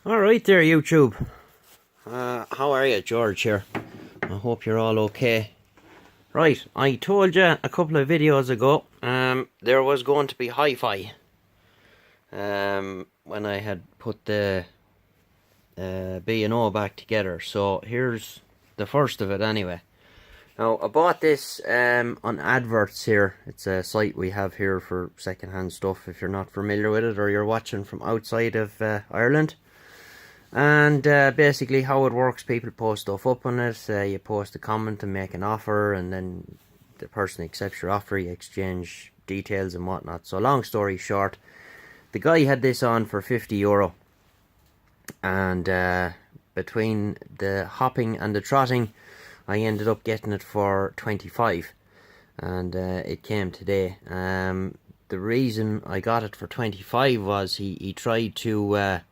Alright there, YouTube. How are you? George here. I hope you're all okay. Right, I told you a couple of videos ago there was going to be hi-fi when I had put the B&O back together. So here's the first of it anyway. Now, I bought this on Adverts here. It's a site we have here for second-hand stuff if you're not familiar with it or you're watching from outside of Ireland. And basically how it works, people post stuff up on it, you post a comment and make an offer, and then the person accepts your offer, you exchange details and whatnot. So long story short, the guy had this on for €50, and between the hopping and the trotting, I ended up getting it for 25, and it came today. The reason I got it for 25 was he tried to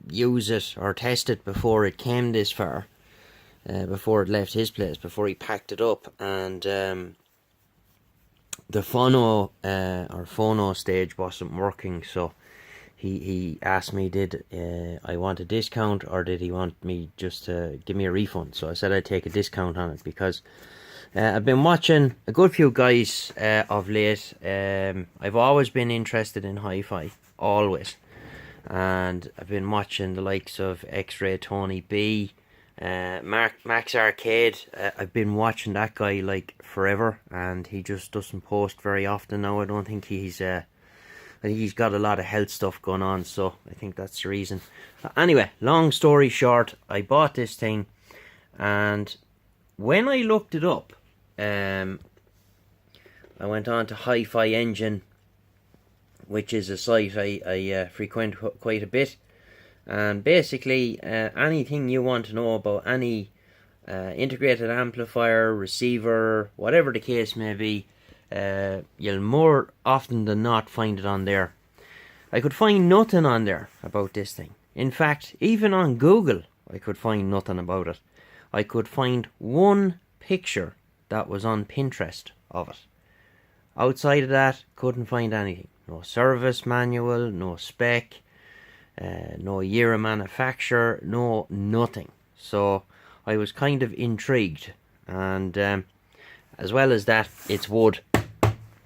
use it or test it before it came this far, before it left his place, before he packed it up, and the phono stage wasn't working. So he asked me, did I want a discount, or did he want me just to give me a refund? So I said I'd take a discount on it, because I've been watching a good few guys of late. I've always been interested in hi-fi, always, and I've been watching the likes of X-Ray Tony B, Max Arcade. I've been watching that guy like forever, and he just doesn't post very often now. I don't think he's I think he's got a lot of health stuff going on, so I think that's the reason. Anyway, long story short, I bought this thing, and when I looked it up, I went on to Hi-Fi Engine, which is a site I frequent quite a bit, and basically anything you want to know about any integrated amplifier, receiver, whatever the case may be, you'll more often than not find it on there. I could find nothing on there about this thing. In fact, even on Google I could find nothing about it. I could find one picture that was on Pinterest of it. Outside of that, couldn't find anything. No service manual, no spec, no year of manufacture, no nothing. So I was kind of intrigued, and as well as that, it's wood.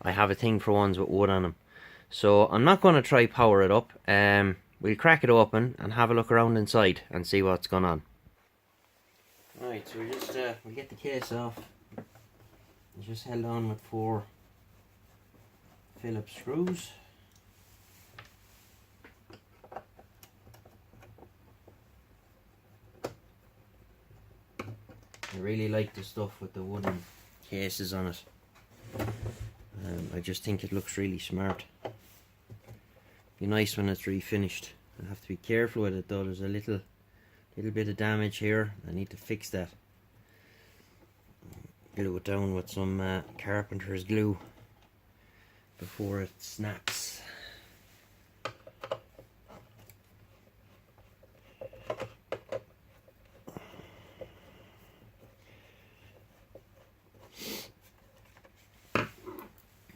I have a thing for ones with wood on them. So I'm not going to try power it up. We'll crack it open and have a look around inside and see what's going on. Right, so we get the case off. It's just held on with 4 Phillips screws. I really like the stuff with the wooden cases on it. I just think it looks really smart. Be nice when it's refinished. I have to be careful with it though. There's a little bit of damage here. I need to fix that. Glue it down with some carpenter's glue before it snaps.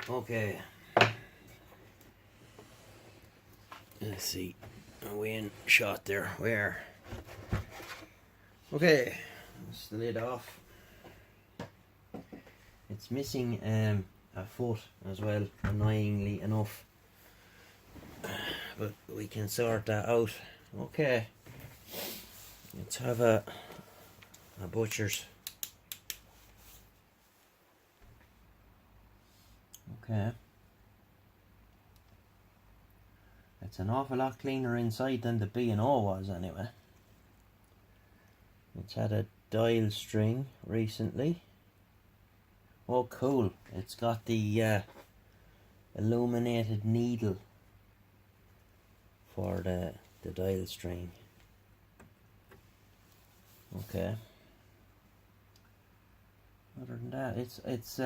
Okay. Let's see. Are we in shot there? Where? Okay. That's the lid off. It's missing a foot as well, annoyingly enough, but we can sort that out. Okay, let's have a butcher's. Okay, it's an awful lot cleaner inside than the B&O was anyway. It's had a dial string recently. Oh cool, it's got the illuminated needle for the dial string. Okay. Other than that, it's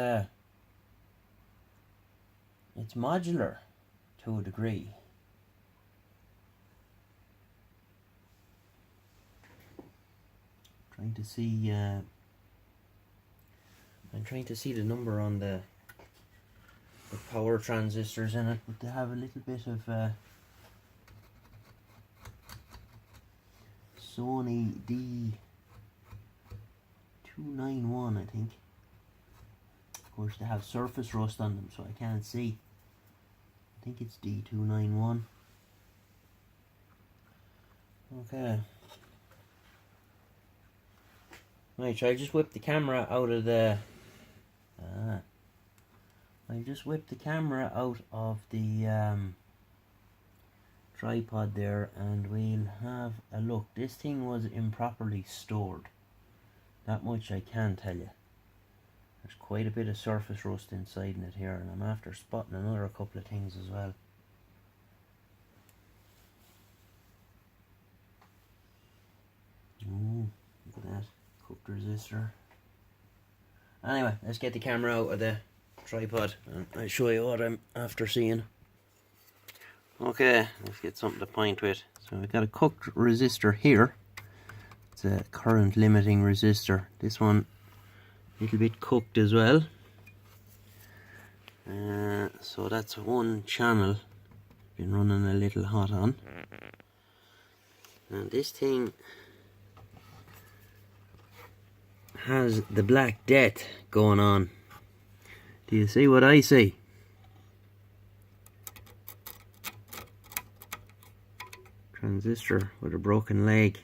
modular to a degree. Trying to see I'm trying to see the number on the power transistors in it, but they have a little bit of Sony D291, I think. Of course, they have surface rust on them, so I can't see. I think it's D291. Okay. Right, so I just whipped the camera out of the... I just whipped the camera out of the tripod there, and we'll have a look. This thing was improperly stored. That much I can tell you. There's quite a bit of surface rust inside in it here, and I'm after spotting another couple of things as well. Ooh, look at that. Cooked resistor. Anyway, let's get the camera out of the tripod and I'll show you what I'm after seeing. Okay, let's get something to point with. So we've got a cooked resistor here. It's a current limiting resistor. This one a little bit cooked as well. So that's one channel been running a little hot on. And this thing has the Black Death going on. Do you see what I see? Transistor with a broken leg.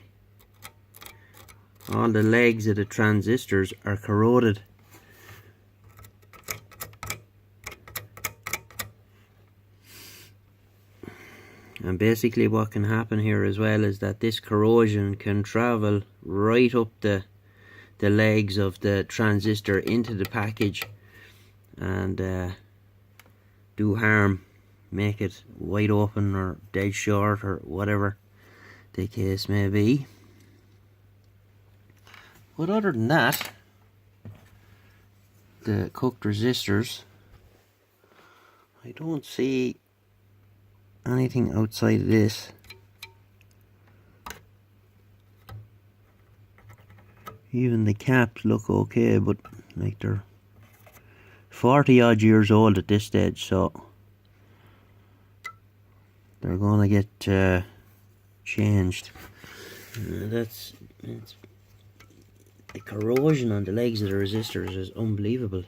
All the legs of the transistors are corroded. And basically what can happen here as well is that this corrosion can travel right up the legs of the transistor into the package and do harm, make it wide open or dead short or whatever the case may be. But other than that, the cooked resistors, I don't see anything outside of this. Even the caps look okay, but like they're 40 odd years old at this stage, so they're gonna get changed. It's the corrosion on the legs of the resistors is unbelievable.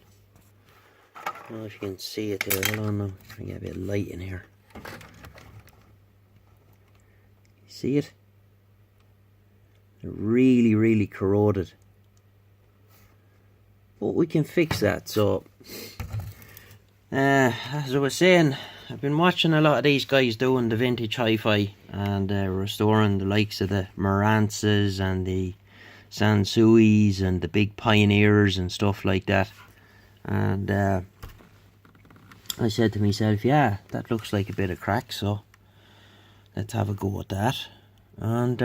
I don't know if you can see it there. Hold on now, I get a bit of light in here. See it? They're really corroded. But we can fix that. So as I was saying, I've been watching a lot of these guys doing the vintage hi-fi and restoring the likes of the Marantzas and the Sansuis and the big Pioneers and stuff like that. And I said to myself, yeah, that looks like a bit of crack, so let's have a go at that. And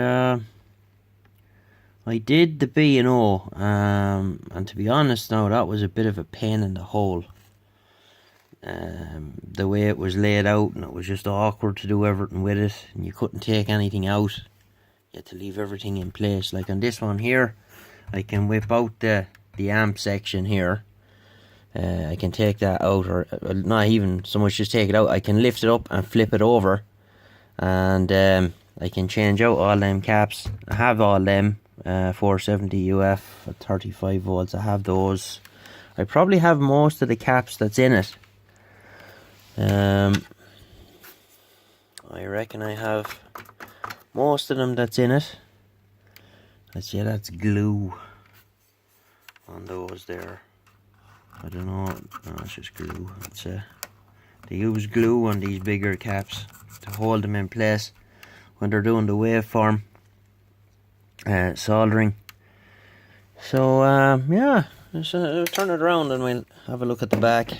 I did the B&O, and to be honest now, that was a bit of a pain in the hole. The way it was laid out, and it was just awkward to do everything with it, and you couldn't take anything out. You had to leave everything in place. Like on this one here, I can whip out the amp section here. I can take that out, or not even so much just take it out. I can lift it up and flip it over, and I can change out all them caps. I have all them 470 UF at 35 volts. I have those. I probably have most of the caps that's in it. I reckon I have most of them that's in it. Let's see, that's glue on those there. I don't know, no, it's just glue. It's they use glue on these bigger caps to hold them in place when they're doing the waveform soldering. So yeah, let's turn it around and we'll have a look at the back.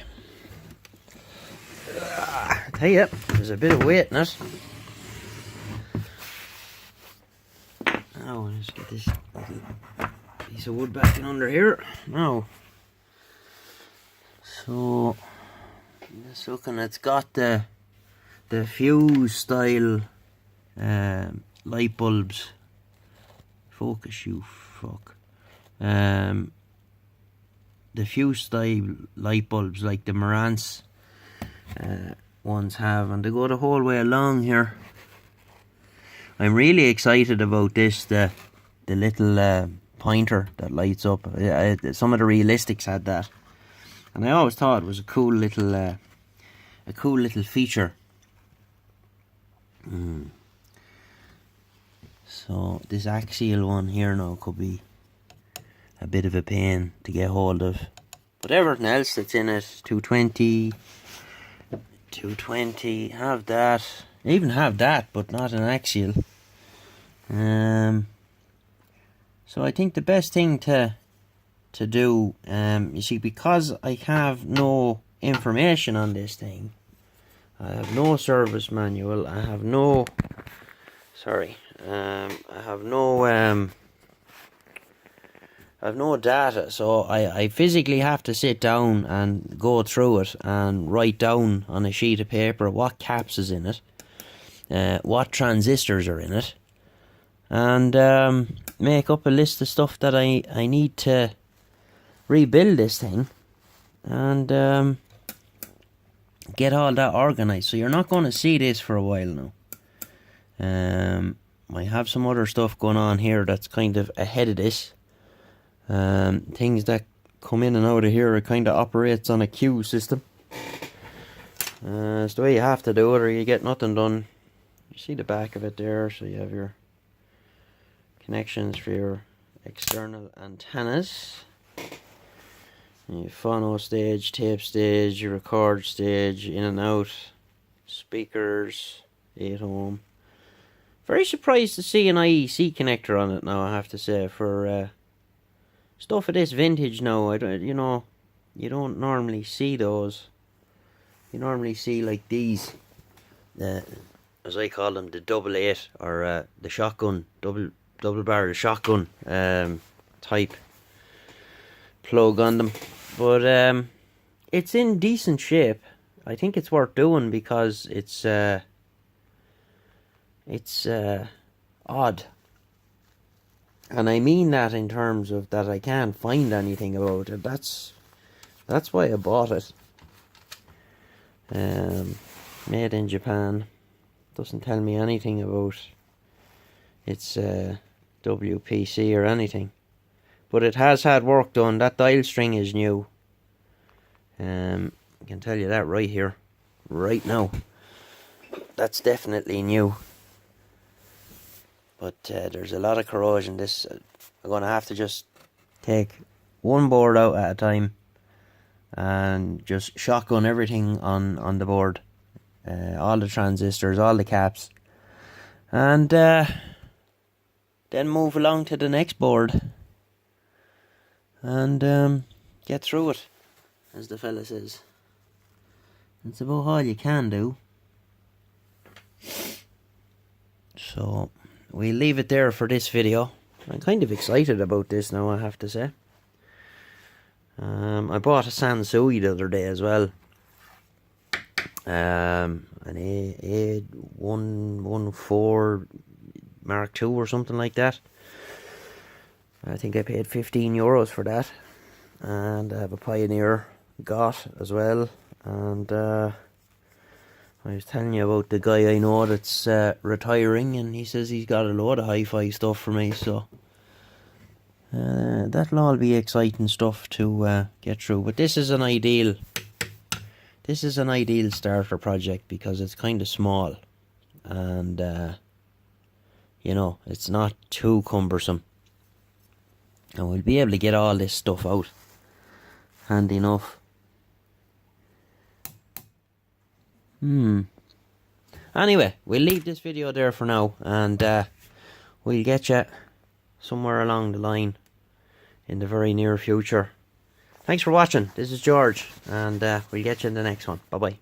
I tell you, there's a bit of weight in it. Now let's get this little piece of wood back in under here. Now, so just looking, it's got the fuse style light bulbs. Focus, you fuck. The fuse style light bulbs like the Marantz ones have, and they go the whole way along here. I'm really excited about this, the little pointer that lights up. Some of the realistics had that, and I always thought it was a cool little feature. So this axial one here now could be a bit of a pain to get hold of, but everything else that's in it, 220, have that. I even have that, but not an axial. So I think the best thing to do, you see, because I have no information on this thing, I have no service manual, I have no data, so I physically have to sit down and go through it and write down on a sheet of paper what caps is in it, what transistors are in it, and make up a list of stuff that I need to rebuild this thing, and get all that organized. So you're not going to see this for a while now. I have some other stuff going on here that's kind of ahead of this. Things that come in and out of here, it kind of operates on a queue system. It's the way you have to do it, or you get nothing done. You see the back of it there, so you have your connections for your external antennas. Your phono stage, tape stage, your record stage, in and out, speakers, 8 ohm. Very surprised to see an IEC connector on it now, I have to say, for stuff of this vintage now. You don't normally see those. You normally see like these, as I call them, the 88 or the shotgun, double barrel shotgun type plug on them. But it's in decent shape. I think it's worth doing because it's odd. And I mean that in terms of that I can't find anything about it. That's why I bought it. Made in Japan. Doesn't tell me anything about its WPC or anything. But it has had work done. That dial string is new. I can tell you that right here, right now. That's definitely new. But there's a lot of corrosion. This I'm going to have to just take one board out at a time and just shotgun everything on the board. All the transistors, all the caps. And then move along to the next board. And get through it, as the fella says. It's about all you can do. So we'll leave it there for this video. I'm kind of excited about this now, I have to say. I bought a Sansui the other day as well. An A114 Mark II or something like that. I think I paid €15 for that. And I have a Pioneer GOT as well. And I was telling you about the guy I know that's retiring, and he says he's got a load of hi-fi stuff for me, so that'll all be exciting stuff to get through. But this is an ideal starter project because it's kind of small, and it's not too cumbersome, and we'll be able to get all this stuff out handy enough. Anyway, we'll leave this video there for now, and we'll get you somewhere along the line in the very near future. Thanks for watching. This is George, and we'll get you in the next one. Bye bye.